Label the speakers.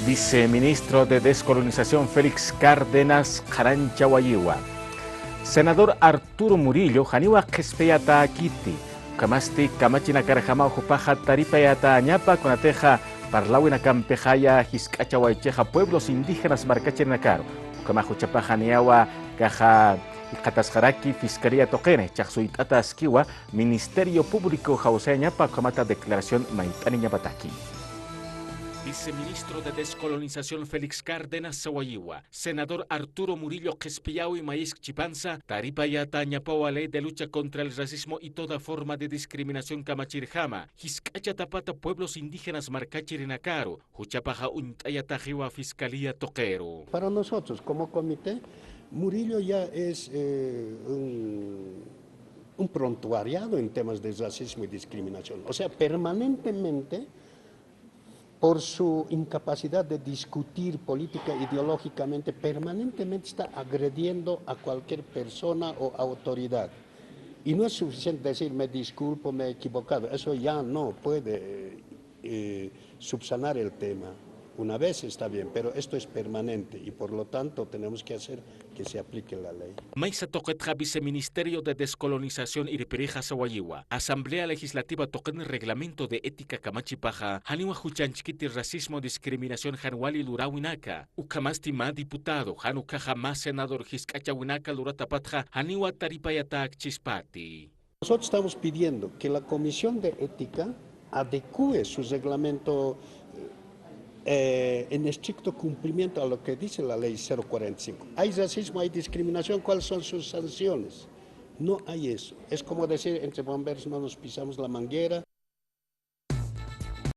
Speaker 1: Viceministro de Descolonización Félix Cárdenas Caranchahuayiwa. Senador Arturo Murillo, Janiwa Quespeyata Kiti, Kamasti Kamachina Carajama Jupaja Taripayata Añapa Conateja, Parlawina Campejaya, Hiscachawaicheja, pueblos indígenas Marcachenacaro, Kamajuchapaja Niawa, Caja Catasjaraki, Fiscalía Toquene, Chaksuitata Esquiwa, Ministerio Público Jauseñapa, Kamata Declaración Maitani Ñapataki. Viceministro de Descolonización Félix Cárdenas Sawayiwa, Senador Arturo Murillo Quespiau y Maíz Chipanza, Taripayata Ñapaua Ley de Lucha contra el Racismo y toda forma de discriminación Kamachirjama, Hiscacha Tapata Pueblos Indígenas Marcachirinacaro, Huchapaja Untayatajiwa Fiscalía Toquero.
Speaker 2: Para nosotros como comité, Murillo ya es un prontuariado en temas de racismo y discriminación, o sea, permanentemente, por su incapacidad de discutir política ideológicamente, permanentemente está agrediendo a cualquier persona o autoridad. Y no es suficiente decir, me disculpo, me he equivocado. Eso ya no puede subsanar el tema. Una vez está bien, pero esto es permanente y por lo tanto tenemos que hacer que se aplique la ley.
Speaker 1: Maisa Toquetja, Viceministerio de Descolonización Iripereja Sawayiwa, Asamblea Legislativa Toquen Reglamento de Ética Kamachipaja, Haniwa Huchanchkiti Racismo Discriminación Hanwali Lurawinaka, Ukamastima Diputado, Hanukaja más Senador Hiscachawinaka Luratapatja, Haniwa Taripayatak Chispati.
Speaker 2: Nosotros estamos pidiendo que la Comisión de Ética adecue su reglamento en estricto cumplimiento a lo que dice la ley 045. Hay racismo, hay discriminación, ¿cuáles son sus sanciones? No hay eso. Es como decir, entre bomberos no nos pisamos la manguera,